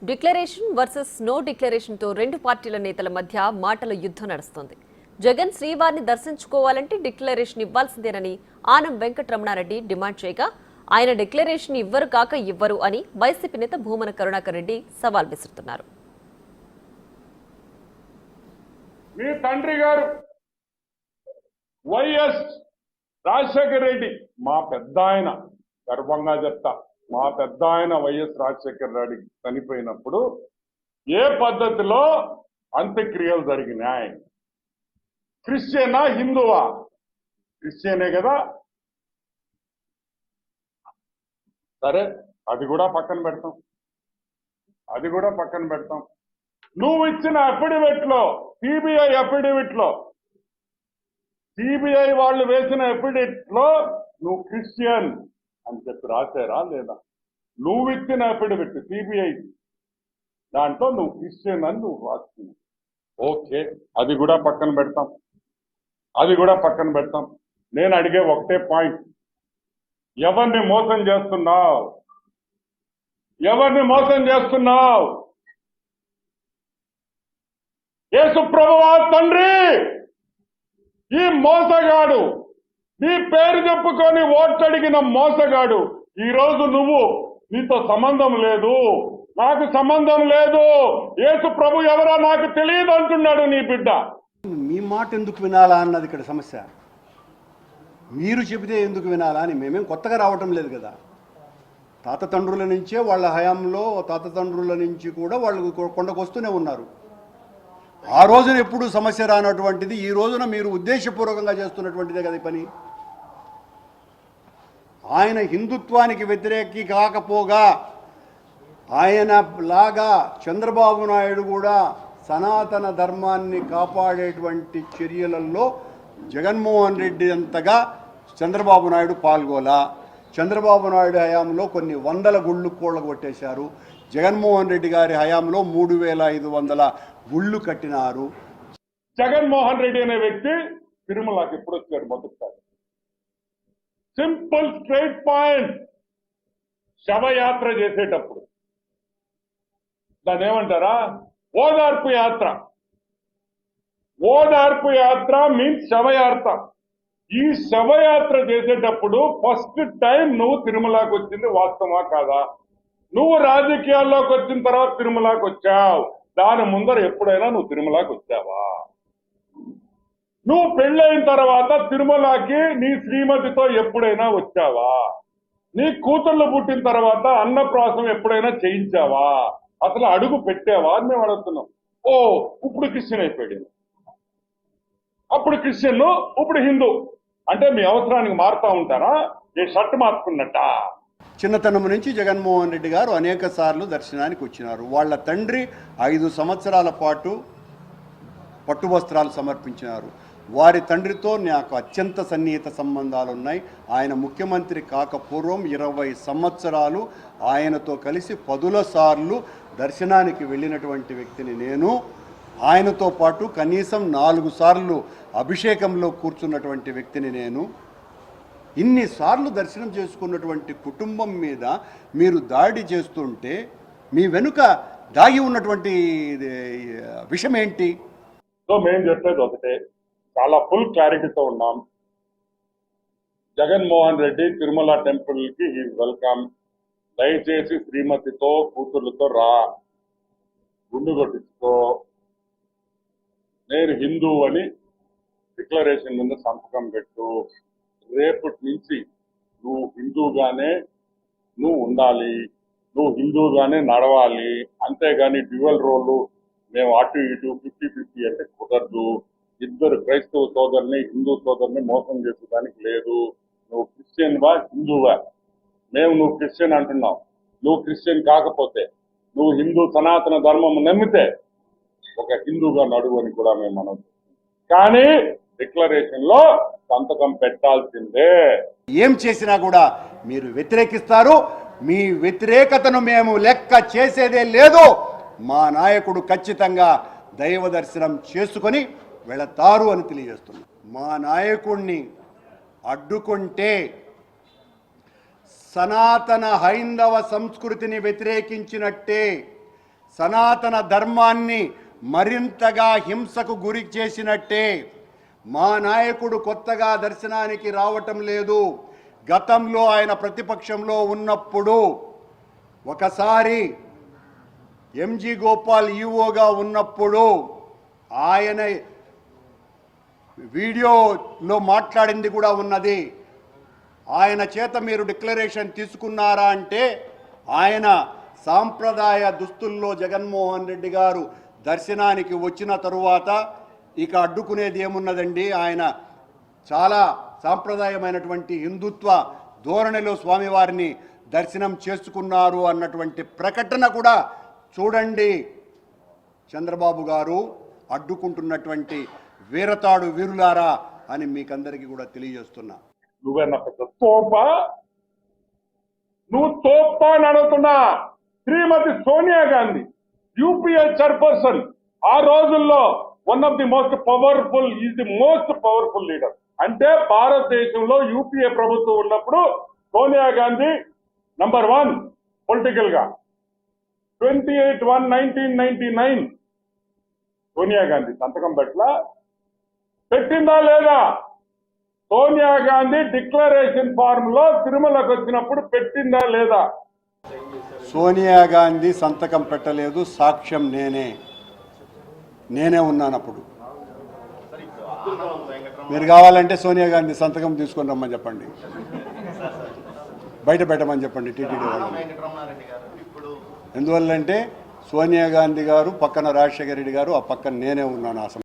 Declaration versus no declaration తో రెండు పార్టీల నేతల మధ్య మాటల యుద్ధం నడుస్తోంది. జగన్ శ్రీవారిని దర్శించుకోవాలంటే డిక్లరేషన్ ఇవ్వాల్సిందేనని ఆనం వెంకటరమణారెడ్డి డిమాండ్ చేయగా, ఆయన డిక్లరేషన్ ఇవ్వరు కాక ఇవ్వరు అని వైసీపీ నేత భూమన కరుణాకర్ రెడ్డి సవాల్ విసురుతున్నారు. మీ తండ్రి గారు వైఎస్ రాజశేఖర రెడ్డి మా పెద్ద ఆయన, గర్వంగా చెప్తా, మా పెద్ద ఆయన వైఎస్ రాజశేఖర రెడ్డి చనిపోయినప్పుడు ఏ పద్ధతిలో అంత్యక్రియలు జరిగినాయి? క్రిస్టియనా హిందువా? క్రిస్టియనే కదా. సరే, అది కూడా పక్కన పెడతాం, నువ్వు ఇచ్చిన అఫిడవిట్ లో, సిబిఐ అఫిడవిట్ లో, సిబిఐ వాళ్ళు వేసిన అఫిడవిట్ లో నువ్వు క్రిస్టియన్ అని చెప్పి రాశారా లేదా? నువ్వు ఇచ్చిన అఫిడవిట్ సిబిఐ దాంట్లో నువ్వు క్రిస్టియన్ అని నువ్వు రాస్తున్నావు. ఓకే, అది కూడా పక్కన పెడతాం. నేను అడిగే ఒకటే పాయింట్, ఎవరిని మోసం చేస్తున్నావు? యేసు ప్రభువా తండ్రి, ఈ మోసగాడు, నీ పేరు చెప్పుకొని ఓట్లడిగిన మోసగాడు, ఈరోజు నీతో సంబంధం లేదు, నాకు సంబంధం లేదు, యేసు ప్రభు ఎవరో నాకు తెలియదు అంటున్నాడు నీ బిడ్డ. మీ మాట ఎందుకు వినాలా అన్నది ఇక్కడ సమస్య. మీరు చెబితే ఎందుకు వినాలా అని. మేమేం కొత్తగా రావటం లేదు కదా. తాతతండ్రుల నుంచే, వాళ్ళ హయాంలో తాతతండ్రుల నుంచి కూడా వాళ్ళు కొండకొస్తూనే ఉన్నారు. ఆ రోజున ఎప్పుడు సమస్య రానటువంటిది ఈ రోజున మీరు ఉద్దేశపూర్వకంగా చేస్తున్నటువంటిదే కదా ఈ పని. ఆయన హిందుత్వానికి వ్యతిరేకి కాకపోగా ఆయన లాగా చంద్రబాబు నాయుడు కూడా సనాతన ధర్మాన్ని కాపాడేటువంటి చర్యలలో జగన్మోహన్ రెడ్డి అంతగా చంద్రబాబు నాయుడు పాల్గొలా. చంద్రబాబు నాయుడు హయాంలో కొన్ని వందల గుళ్ళు కూడగొట్టేశారు. జగన్మోహన్ రెడ్డి గారి హయాంలో 3500 గుళ్ళు కట్టినారు. జగన్మోహన్ రెడ్డి అనే వ్యక్తి తిరుమలకి ఎప్పుడు వచ్చాడు? మొదటిసారి. Simple straight point. శవయాత్ర చేసేటప్పుడు దాన్ని ఏమంటారా? ఓదార్పు యాత్ర మీన్స్ శవయాత్ర. ఈ శవయాత్ర చేసేటప్పుడు ఫస్ట్ టైం నువ్వు తిరుమలకి వచ్చింది వాస్తవా కాదా? నువ్వు రాజకీయాల్లోకి వచ్చిన తర్వాత తిరుమలకి వచ్చావు. దాని ముందర ఎప్పుడైనా నువ్వు తిరుమలకి వచ్చావా? నువ్వు పెళ్ళైన తర్వాత తిరుమలకి నీ శ్రీమతితో ఎప్పుడైనా వచ్చావా? నీ కూతుళ్ళు పుట్టిన తర్వాత అన్నప్రాసం ఎప్పుడైనా చేయించావా? అసలు అడుగు పెట్టావా అని మేము అడుగుతున్నాం. ఇప్పుడు క్రిస్టియన్ అయిపోయాడు, అప్పుడు క్రిస్టియన్, ఇప్పుడు హిందూ అంటే మీ అవసరానికి మారుతా ఉంటారా? ఏ షర్ట్ మార్చుకున్నట్ట? చిన్నతనం నుంచి జగన్మోహన్ రెడ్డి గారు అనేక సార్లు దర్శనానికి వచ్చినారు. వాళ్ళ తండ్రి 5 సంవత్సరాల పాటు పట్టు వస్త్రాలు సమర్పించినారు. వారి తండ్రితో నాకు అత్యంత సన్నిహిత సంబంధాలు ఉన్నాయి. ఆయన ముఖ్యమంత్రి కాక పూర్వం 20 సంవత్సరాలు ఆయనతో కలిసి 10 సార్లు దర్శనానికి వెళ్ళినటువంటి వ్యక్తిని నేను. ఆయనతో పాటు కనీసం 4 సార్లు అభిషేకంలో కూర్చున్నటువంటి వ్యక్తిని నేను. ఇన్నిసార్లు దర్శనం చేసుకున్నటువంటి కుటుంబం మీద మీరు దాడి చేస్తుంటే మీ వెనుక దాగి ఉన్నటువంటి విషయం ఏంటి? సో మేము చెప్పేది ఒకటే, చాలా ఫుల్ క్లారిటీతో ఉన్నాం. జగన్మోహన్ రెడ్డి తిరుమల టెంపుల్కి ఈజ్ వెల్కమ్. దయచేసి శ్రీమతితో కూతుర్లతో రా, గుండు కొట్టించుకో. నేను హిందూ అని డిక్లరేషన్ మీద సంతకం పెట్టు. రేపటి నుంచి నువ్వు హిందూగానే ఉండాలి, నువ్వు హిందూగానే నడవాలి. అంతేగాని డ్యూయల్ రోలు మేము అటు ఇటు 50-50 అంటే కుదరదు. ఇద్దరు క్రైస్తవ సోదరుని హిందూ సోదరుని మోసం చేసేదానికి లేదు. నువ్వు క్రిస్టియన్వా హిందూవా? నువ్వు క్రిస్టియన్ అంటున్నావు. నువ్వు క్రిస్టియన్ కాకపోతే, నువ్వు హిందూ సనాతన ధర్మం నమ్మితే ఒక హిందూగా నడువు అని కూడా మేము అనవచ్చు. కానీ డిక్లరేషన్ లో సంతకం పెట్టాల్సిందే. ఏం చేసినా కూడా మీరు వ్యతిరేకిస్తారు. మీ వ్యతిరేకతను మేము లెక్క చేసేదే లేదు. మా నాయకుడు ఖచ్చితంగా దైవ దర్శనం చేసుకొని వెళతారు అని తెలియజేస్తున్నాం. మా నాయకుడిని అడ్డుకుంటే సనాతన హైందవ సంస్కృతిని వ్యతిరేకించినట్టే, సనాతన ధర్మాన్ని మరింతగా హింసకు గురి చేసినట్టే. మా నాయకుడు కొత్తగా దర్శనానికి రావటం లేదు. గతంలో ఆయన ప్రతిపక్షంలో ఉన్నప్పుడు ఒకసారి ఎంజీ గోపాల్ ఈఓగా ఉన్నప్పుడు ఆయన వీడియోలో మాట్లాడింది కూడా ఉన్నది. ఆయన చేత మీరు డిక్లరేషన్ తీసుకున్నారా అంటే ఆయన సాంప్రదాయ దుస్తుల్లో జగన్మోహన్ రెడ్డి గారు దర్శనానికి వచ్చిన తరువాత ఇక అడ్డుకునేది ఏమున్నదండి? ఆయన చాలా సాంప్రదాయమైనటువంటి హిందుత్వ ధోరణిలో స్వామివారిని దర్శనం చేసుకున్నారు అన్నటువంటి ప్రకటన కూడా చూడండి. చంద్రబాబు గారు అడ్డుకుంటున్నటువంటి వీరతాడు వీరులారా అని మీకందరికీ కూడా తెలియజేస్తున్నా. నువ్వేనా పెద్ద తోప? నువ్వు తోప అని అడుగుతున్నా. శ్రీమతి సోనియా గాంధీ యూపీఏ చైర్పర్సన్, ఆ రోజుల్లో one of the most powerful, is the most powerful leader. అంటే భారతదేశంలో యూపీఏ ప్రభుత్వం ఉన్నప్పుడు సోనియా గాంధీ నంబర్ 1 పొలిటికల్ గా. 28/1/1999 సోనియా గాంధీ సంతకం పెట్టిందా లేదా? సోనియా గాంధీ డిక్లరేషన్ ఫార్మ్ లో తిరుమలకు వచ్చినప్పుడు పెట్టిందా లేదా? సోనియా గాంధీ సంతకం పెట్టలేదు. సాక్ష్యం నేనే ఉన్నాను అప్పుడు. మీరు కావాలంటే సోనియా గాంధీ సంతకం తీసుకొని రమ్మని చెప్పండి, బయట పెట్టమని చెప్పండి టీటీడీ వాళ్ళని. ఎందువల్లంటే సోనియా గాంధీ గారు పక్కన రాజశేఖర రెడ్డి గారు, ఆ పక్కన నేనే ఉన్నాను.